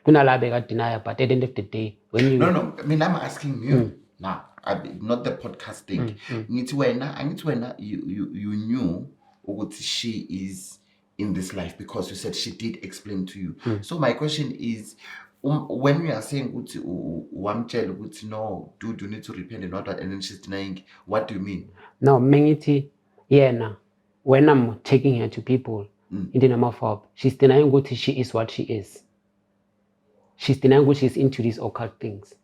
Kunalabe denier, but at the end of the day, when you no, I mean I'm asking you now, not the podcast thing. You knew what she is in this life because you said she did explain to you. So my question is. When we are saying no, dude, you need to repent and not that, and then she's denying, what do you mean? No, mengiti, yeah, when I'm taking her to people in the name of hope, she's denying what she is what she is. She's denying what she's into these occult things.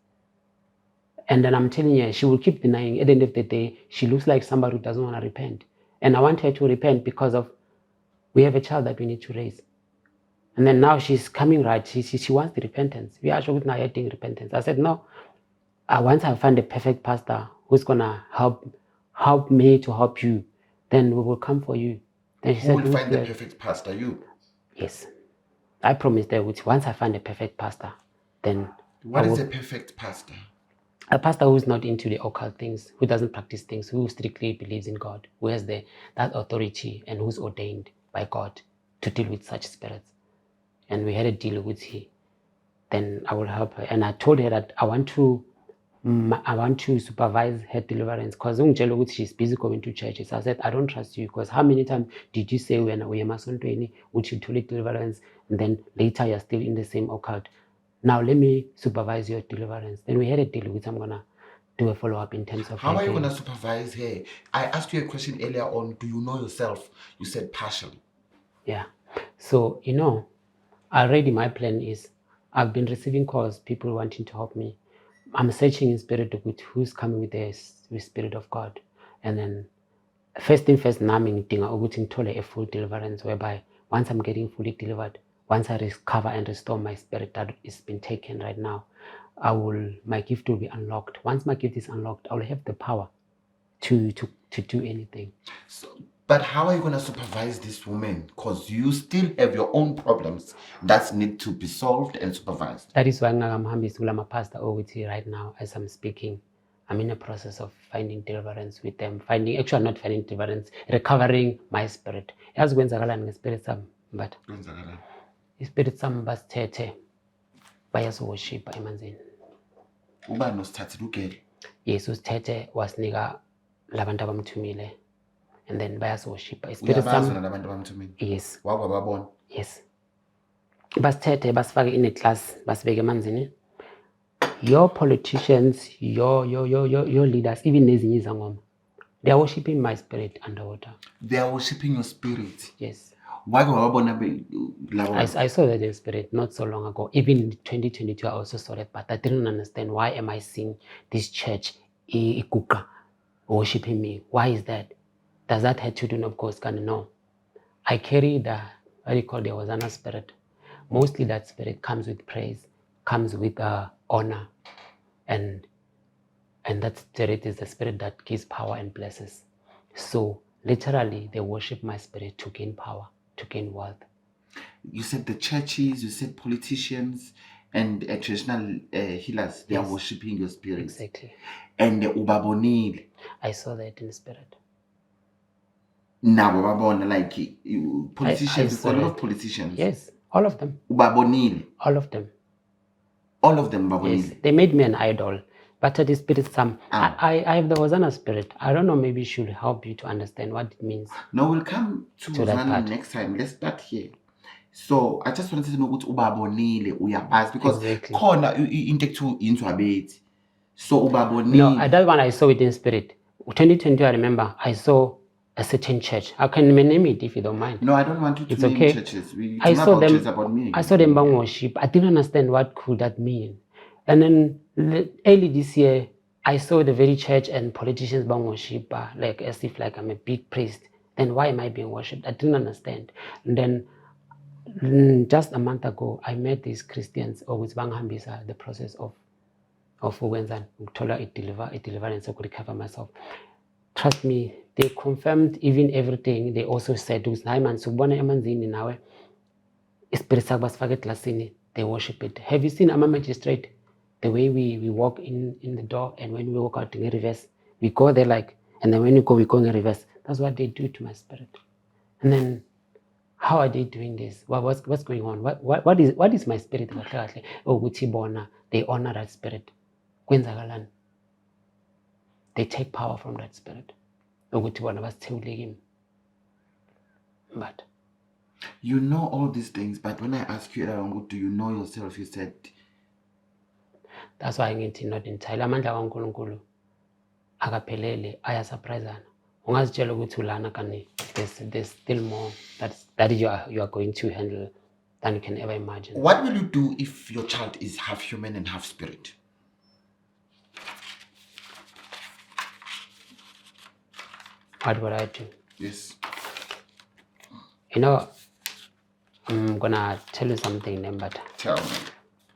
And then I'm telling her, she will keep denying. At the end of the day, she looks like somebody who doesn't want to repent. And I want her to repent because of we have a child that we need to raise. And then now she's coming right. She wants the repentance. We are now getting repentance. I said, no. Once I find a perfect pastor who's gonna help me to help you, then we will come for you. Then she said, will find the perfect pastor? You? Yes. I promised her, which once I find a perfect pastor, then what is a perfect pastor? A pastor who's not into the occult things, who doesn't practice things, who strictly believes in God, who has that authority and who's ordained by God to deal with such spirits. And we had a deal with her. Then I will help her. And I told her that I want to supervise her deliverance because she's busy going to churches. I said, I don't trust you because how many times did you say when we are Mason would you told deliverance and then later you're still in the same occult? Now let me supervise your deliverance. Then we had a deal with I'm gonna do a follow-up in terms of how are you gonna supervise her? I asked you a question earlier on, do you know yourself? You said partially. Yeah. So already my plan is I've been receiving calls, people wanting to help me. I'm searching in spirit with who's coming with the spirit of God. And then first thing first, now I'm a full deliverance whereby once I'm getting fully delivered, once I recover and restore my spirit that is been taken right now, my gift will be unlocked. Once my gift is unlocked, I will have the power to do anything. But how are you going to supervise this woman? Because you still have your own problems that need to be solved and supervised. That is why I'm a pastor right now as I'm speaking. I'm in a process of finding deliverance with them. Not finding deliverance, recovering my spirit. As when Zagalan spirit some, but spirit some bastete bias worship emanzini. Uba no started okay. Jesus tete was nigga lavanda bamthumile. And then bias worship. Yes. Yes. Basithethe basifake in a class basibeke emanzini. Your politicians, your leaders, even nezinye izangoma, they are worshiping my spirit underwater. They are worshiping your spirit. Yes. Why I saw that in spirit not so long ago. Even in 2022, I also saw that, but I didn't understand why am I seeing this church ikuka worshiping me? Why is that? Does that have to do with God's kind? No. I carry the Hosanna spirit. Mostly that spirit comes with praise, comes with honor, and that spirit is the spirit that gives power and blesses. So literally, they worship my spirit to gain power, to gain wealth. You said the churches, you said politicians, and traditional healers, they are worshiping your spirit. Exactly. And the Ubabonil. I saw that in the spirit. Now, like politicians, you've got a lot of politicians. Yes, all of them. Ubabonil. All of them. All of them, Babonil. Yes, they made me an idol. But the spirit, I have the Hosanna spirit. I don't know, maybe it should help you to understand what it means. No, we'll come to Hosanna next time. Let's start here. So I just wanted to know what Ubabonile uyabas because corner into a bit. So Ubabonile. No, that one I saw it in spirit. 2020, I remember I saw a certain church. I can name it if you don't mind. No, I don't want you to name okay. Churches. I saw them. I saw them bang worship. I didn't understand what could that mean. And then early this year, I saw the very church and politicians bang worship, like as if like I'm a big priest. Then why am I being worshipped? I didn't understand. And then Just a month ago, I met these Christians with bangihambisa the process of ukwenza ukuthola deliverance of recover myself. Trust me, they confirmed even everything. They also said, hayi man, sikubona emanzini nawe ispirit sakho basifaka eglasini, they worship it. Have you seen ama-magistrate, the way we walk in the door, and when we walk out in reverse, we go there like, and then when we go in reverse. That's what they do to my spirit. And then, how are they doing this? What's going on? What is my spirit? They honor that spirit. They take power from that spirit. But you know all these things, but when I ask you, do you know yourself? You said. That's why I'm not entirely. Amandla kaNkulunkulu akaphelele ayasurprisana. Ungazitshela ukuthi ulana kani. There's still more that you are going to handle than you can ever imagine. What will you do if your child is half human and half spirit? What would I do? Yes. You know, I'm gonna tell you something, but tell me.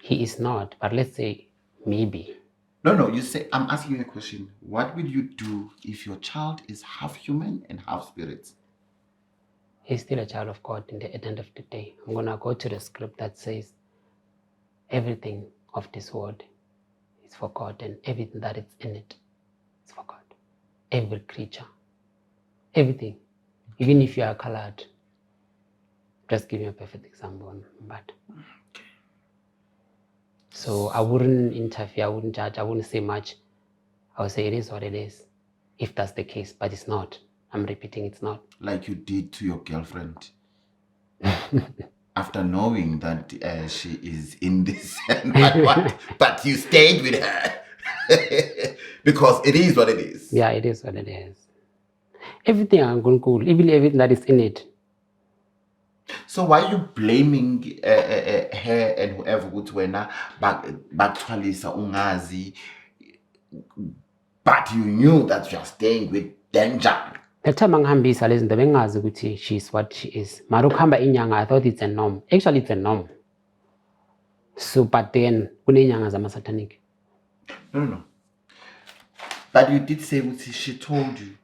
He is not, but let's say maybe. No, you say, I'm asking you a question. What will you do if your child is half human and half spirit? He's still a child of God at the end of the day. I'm gonna go to the script that says everything of this world is for God, and everything that is in it is for God. Every creature, everything, even if you are colored. Just give me a perfect example, but so I wouldn't interfere, I wouldn't judge, I wouldn't say much. I would say it is what it is, if that's the case, but it's not. I'm repeating, it's not. Like you did to your girlfriend. After knowing that she is in this, but you stayed with her. Because it is what it is. Yeah, it is what it is. Everything I'm going cool, even everything that is in it. So why are you blaming her and whoever would wena baktwalisa ungazi, but you knew that you are staying with danger? The time angihambisa lezi zinto bengazi ukuthi she is what she is. Mara ukuhamba inyanga, I thought it's a norm. Actually, it's a norm. So, but then kunenyanga zama-satanic. No. But you did say what she told you.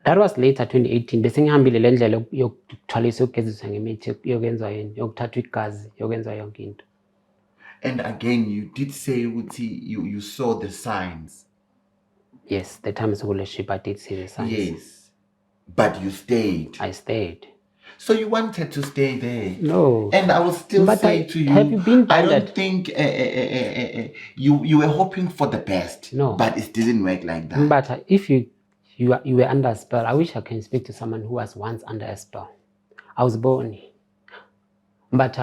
That was later, 2018. Bese ngihambile le ndlela yokuthwalisa ukugeziswa ngemithi yokwenza yini, yokuthatha igazi, yokwenza yonke into. And again, you did say you saw the signs. Yes, the time I did see the signs. Yes, but you stayed. I stayed. So you wanted to stay there. No. And I will still say to you, have you been I don't think you were hoping for the best. No. But it didn't work like that. But if you were under a spell, I wish I can speak to someone who was once under a spell. I was born. But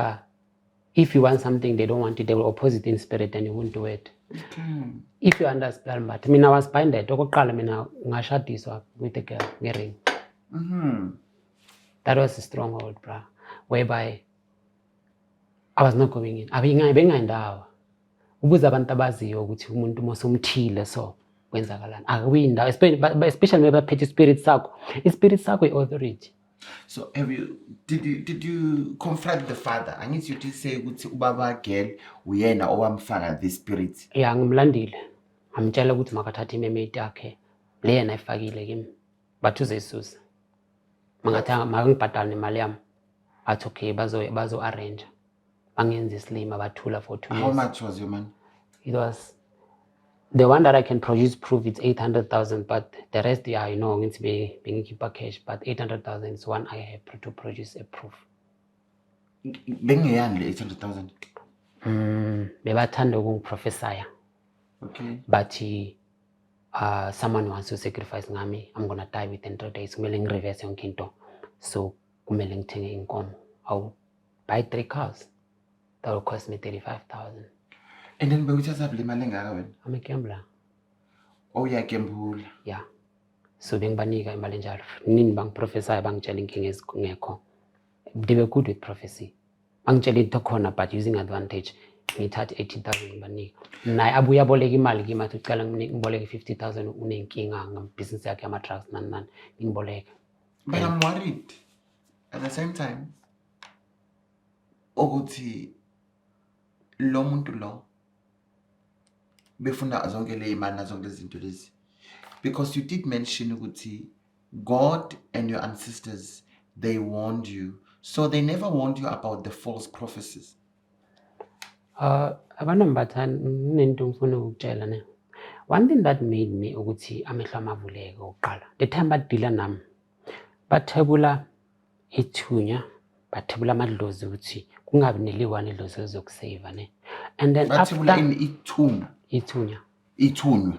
if you want something they don't want it, they will oppose it in spirit and you won't do it. Okay. If you under a spell, but I was binded. Okokuqala mina ngashadiswa with a girl nge-ring. That was a stronghold, bro, whereby I was not going in. Bengayendawo. Ukuze abantu abaziyo ukuthi umuntu mosumthile so kwenzakalani. Akuyindawo, especially when baphethe spirit sakho. Spirit sakho i-authority. So did you confront the father? I need you to say ukuthi ubaba girl uyena owamfaka this spirit. Yeah, ngimlandile. Ngamtshela ukuthi makathathe imemate yakhe. Le yena ayifakile kimi. Bathu zesusa. Mangathanga makangibhadale imali yami. Athi okay bazo arrange. Bangenza islima bathula for 2 years. How much was your money? It was the one that I can produce proof it's 800,000, but the rest, yeah, you know, it's being keeper cash, but 800,000 is one I have to produce a proof. Bengeyani 800,000? Bebathanda ukungiprofesaya. Okay. But someone wants to sacrifice ngami, I'm gonna die within 3 days. Kumele ngireverse yonke into. So kumele ngithenge inkomo. I'll buy 3 cars. That will cost me 35,000. And then bewuthatha imali engaka wena? I'm a gambler. Oh, uyagambula. Yeah. So bengibanika imali njalo. Nini bangiprofesaya bangitshela inkinga ezingekho. They were good with prophecy. Bangitshela into khona but using advantage. Ngithatha 80,000 ngibanika. Naye abuya boleka imali kimi athi ucela ngiboleke 50,000 unenkinga ngebusiness yakhe ama trucks nani ngiboleka. But I'm worried at the same time. ukuthi lo muntu lo befuna zonke le imali zonke izinto lezi, because you did mention ukuthi God and your ancestors, they warned you, so they never warned you about the false prophecies. Abantu mbathani nento ngifuna ukutshela ne. One thing that made me ukuthi amehlo amavuleke oqala, the time badila nami bathebula ithunya, bathebula amadlozi ukuthi kungabi neliwane idlozi lizokusave ne. And then bathebula after ithunya.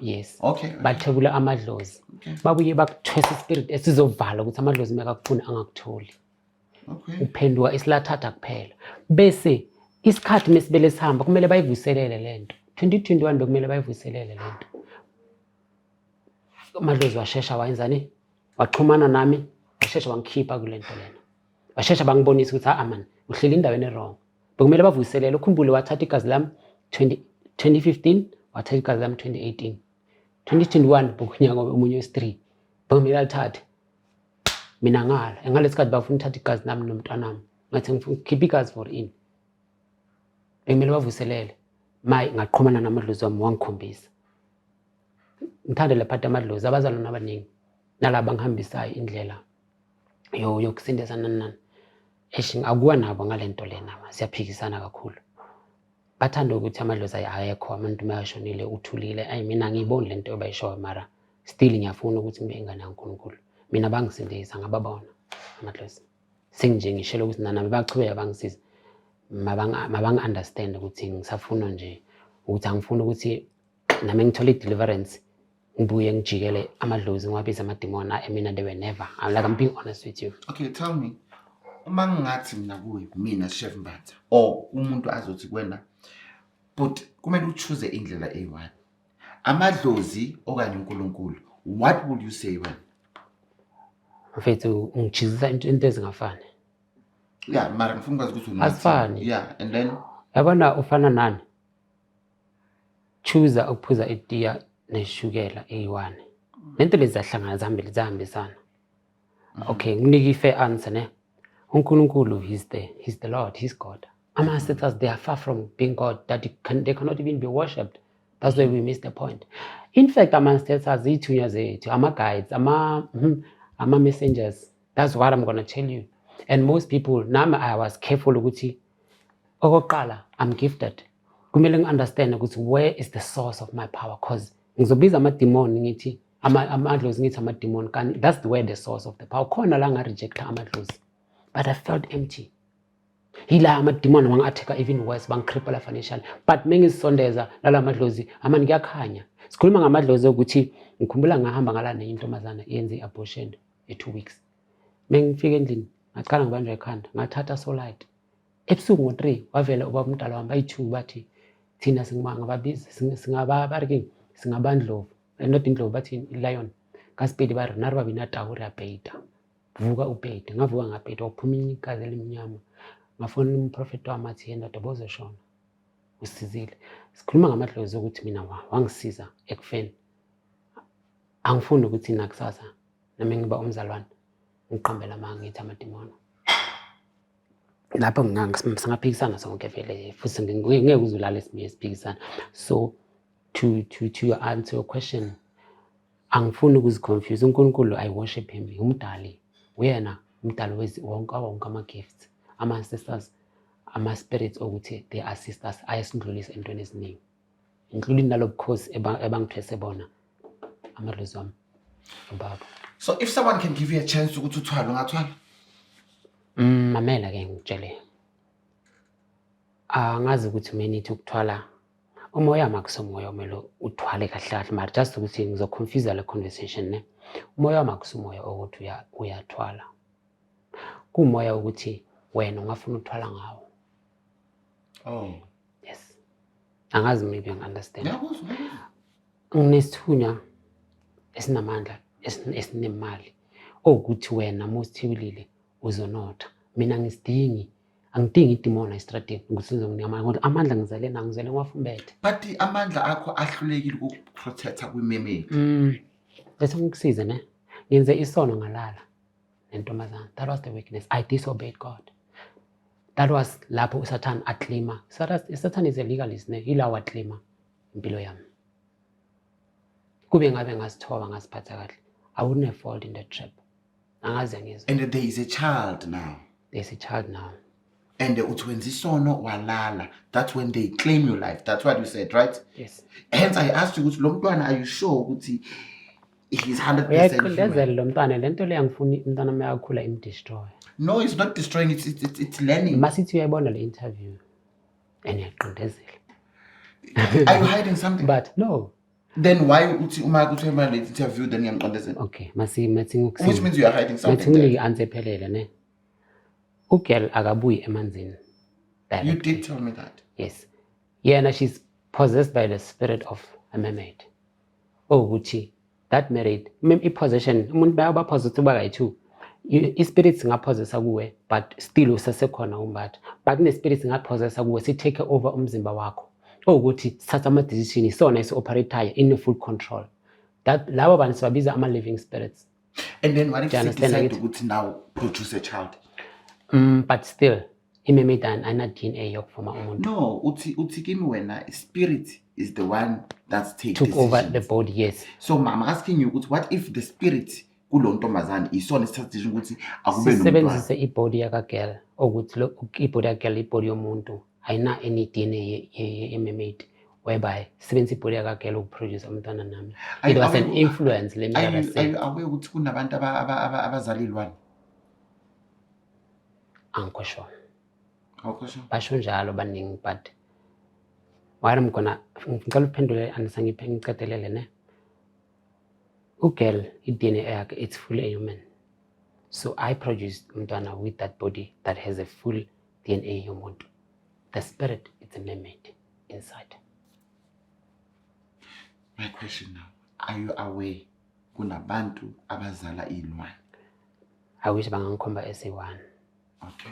Yes. Okay. Bathebula amadlozi. Okay. Babuye bakuthwesa ispirit esizovala ukuthi amadlozi mekakufuna angakutholi. Okay. Uphenduka isilathatha kuphela. Bese isikhathi mesibele sihamba kumele bayivuselele lento. 2021 bekumele bayivuselele lento. Amadlozi washesha wayenzani? Waxhumana nami, washesha wangikhipha kulento lena. Washesha bangibonisa ukuthi man, uhleli endaweni wrong. Bekumele bavuselele, ukhumbule wathatha igazi lami 2015, wathatha igazi lami 2018. 2021 bokunyaka omunye wesi3. Bekumele alithathe. Mina ngala, engalesikhathi bafuna uthatha igazi nami nomntwanami. Ngathi ngifuna ukukhipha igazi for in. Bekumele bavuselele. Mayi ngaqhumana namadlozi wami wangikhombisa. Ngithandele phatha amadlozi abazalwana abaningi nalabo ngihambisayo indlela yokusindisana nani. Akuwa nabo ngalento lena, siyaphikisana kakhulu. Bathanda ukuthi amadlozi ayekho, abantu mayashonile uthulile. Mina ngiyiboni lento bayishoyo, mara still ngiyafuna ukuthi ngibe ingane kaNkulunkulu. Mina bangisindisa ngababona amadlozi. Senginje ngishelo ukuthi nami bachubeka bangisiza. Mabang understand ukuthi ngisafuna nje ukuthi angifuni ukuthi nami ngithole deliverance ngibuye ngijikele amadlozi ngiwabiza amademona. Mina they were never. I'm being honest with you. Okay, tell me, uma ngathi mina kuyi mina Chef Mbatha or umuntu azothi kwena, but kumele uchoose indlela eyi-1, amadlozi okanye uNkulunkulu, what would you say when? Mfethu ngijizisa into ezingafani. Yeah, mara ngifuna ukwazi ukuthi asifani. Yeah, and then yabona ufana nani? Choose ukuphuza itiya neshukela eyi-1. Lento lezi zahlangana zihambisana. Okay, nginike fair answer ne. uNkulunkulu he's the Lord, he's God. Ama-ancestors, they are far from being God, that they cannot even be worshipped. That's why we miss the point. In fact, ama-ancestors ithunya zethu, ama-guides, ama-messengers. That's what I'm going to tell you. And most people, nami I was careful ukuthi okokuqala I'm gifted. Kumele ngi-understand ukuthi where is the source of my power, because ngizobiza amademoni ngithi amadlozi ngithi amademoni, kanti that's where the source of the power. Khona la nga-rejecta amadlozi, but I felt empty. Hila amademoni wangi-attack even worse, bangicrippla financially. But mengizisondeza lala amadlozi amani kuyakhanya. Sikhuluma ngamadlozi ukuthi ngikhumbula ngahamba ngala nentombazana yenze i-abortion 2 weeks. Mengifika endlini ngaqala ngibanjwa ekhanda, ngathatha Solite. Ebusuku ngo-3 wavela ubaba umdala wami bayi-2 bathi thina singababizi singabandlovu, not indlovu bathi lion. Kasipedi bari nari babi natawuri yapeyita. Vuka upeyite, ngavuka ngapeyita wakuphuma igazi elimnyama. Ngafona umprofeti wami athi yena bozoshona. Usizile. Sikhuluma ngamadlozi ukuthi mina wangisiza ekufeni. Angifuni ukuthi nakusasa nami ngiba umzalwane ngiqambela amanga ngithi amademoni. Lapho singaphikisana sonke vele futhi ngeke uzulala siphikisana. So to answer your question, angifuni ukuziconfuse. uNkulunkulu I worship him, umdali. Uyena umdali wonke ama-gifts, ama-ancestors, ama-spirits ukuthi they assist us, ayasindlulisa entweni eziningi, including nalo bukhosi ebangithwese bona amadlozi wami ubaba. So if someone can give you a chance ukuthi uthwala ungathwala? Mamela ke ngitshele. Angazi ukuthi mina nithi ukuthwala umoya makusomoya umelo uthwale kahle kahle, mara just ukuthi ngizoconfuse le conversation ne. Umoya makusomoya ukuthi uyathwala. Kumoya ukuthi wena ungafuna ukuthwala ngawo. Oh. Yes. Angazi maybe you understand. Yeah. Nginesithunya esinamandla esinemali ukuthi wena musithibulile uzonotha. Mina ngisidingi, angidingi idemona estradini ukuthi ngizonginika ngoba amandla ngizele ngiwafumbethe. But amandla akho ahlulekile ukuprotecta kwimemedi. Bese ngikusize ne. Ngenze isono ngalala nentombazana. That was the weakness. I disobeyed God. That was lapho uSatan aclaima. Satan is a legalist, ne? Ila waclaima impilo yami. Kube ngabe ngasithoba ngasiphatha kahle, I wouldn't have fallen in the trap. Angaze ngizwe. And there is a child now. There's a child now. And utwenzisono walala. That's when they claim your life. That's what you said, right? Yes. Hence I asked you, lo mntwana, are you sure ukuthi he's 100% human? Lo mntwana lento le angifuni umntwana mayakhula imdestroy. No, it's not destroying, it's learning. Masithi uyayibona le interview and yaqindezela. Are you hiding something? But no. Then why uthi uma kuthema le interview then ngiyaqindezela? Okay, mathi ngokuthi. Which means you are hiding something. Mathi ngili answer phelele ne. Ugirl akabuyi emanzini. You did tell me that. Yes. Yeah, now she's possessed by the spirit of a mermaid. Oh, Gucci. That married. I-possession. Umuntu bayaba-possessed bakayi-2. I-spirits singapossessa kuwe, but still usasekhona umbatha. But ne-spirits singapossessa kuwe, si-take over umzimba wakho. Oh, Gucci. Sithatha ama-decision. Isona isi-operate in full control. That labo bantu sibabiza ama-living spirits. And then what if she decide to now produce a child? But still, i-mermaid ayina-DNA yokufoma umuntu. No, uthi kimi wena, spirit is the one that's taking took over the body, yes. So I'm asking you, what if the spirit kulo ntombazane isona isithathisho ukuthi akube nomntwana? Sisebenzise i-body yakagirl ukuthi i-body yakagirl i-body yomuntu ayina any DNA ye-mermaid whereby sebenzisa i-body yakagirl ukuproduce umntwana nami. It was an influence. Let me are you aware ukuthi kunabantu abazalilwane? Angikho sure. Awukho sure? Basho njalo baningi, but while I'm gonna ngicela uphendule angisangiqedelele ne. Ugirl i-DNA yakhe it's fully human. So I produced umntwana with that body that has a full DNA yomuntu. The spirit is a mermaid inside. My question now, are you aware kunabantu abazala ilwane? I wish bangangikhomba ese-1. Okay.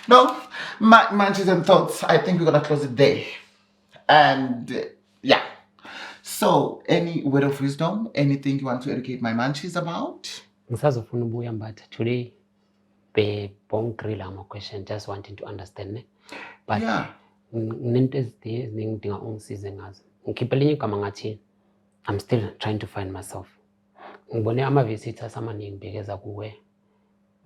No, Munchies and Thoughts, I think we're going to close it there. And yeah. So, any word of wisdom, anything you want to educate my Munchies about? Ngisazofuna ubuya but today bongrill ama question just wanting to understand ne. But yeah. Nento eziningi ngidinga ungisize ngazo. Ngikhipha linye igama ngathi I'm still trying to find myself. Ngibone ama visitors amaningi bekeza kuwe.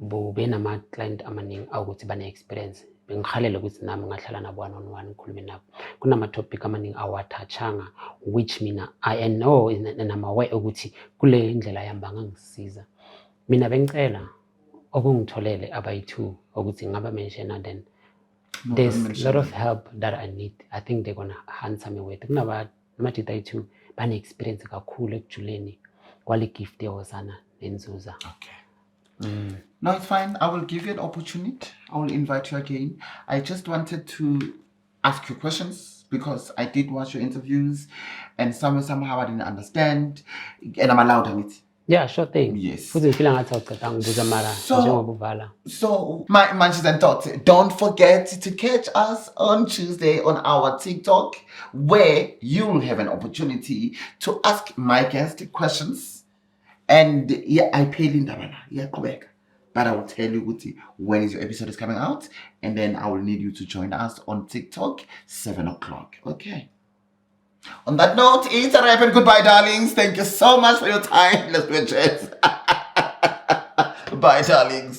Bube nama client amaningi awukuthi bane experience. Bengikhalela ukuthi nami ngahlala nabo one on one ngikhulume nabo. Kunama topic amaningi awathatchanga which mina I know and I'm aware ukuthi kule indlela yamba ngangisiza. Mina bengicela okungitholele abayi2 ukuthi ngaba mention and then there's a lot of help that I need. I think they're gonna answer me with. Kunaba matitaitu bane experience kakhulu ekujuleni kwale gift yawozana nenzuza. Okay. No, it's fine. I will give you an opportunity. I will invite you again. I just wanted to ask you questions because I did watch your interviews and somehow I didn't understand and I'm allowed on it. Yeah, sure thing. Yes. So, my Munchies and Thoughts, don't forget to catch us on Tuesday on our TikTok where you'll have an opportunity to ask my guest questions. And yeah, I pay Linda, yeah, Quebec. But I will tell you when is your episode is coming out, and then I will need you to join us on TikTok 7 o'clock. Okay. On that note, it's a wrap and goodbye, darlings. Thank you so much for your time. Let's do a cheers. Bye, darlings.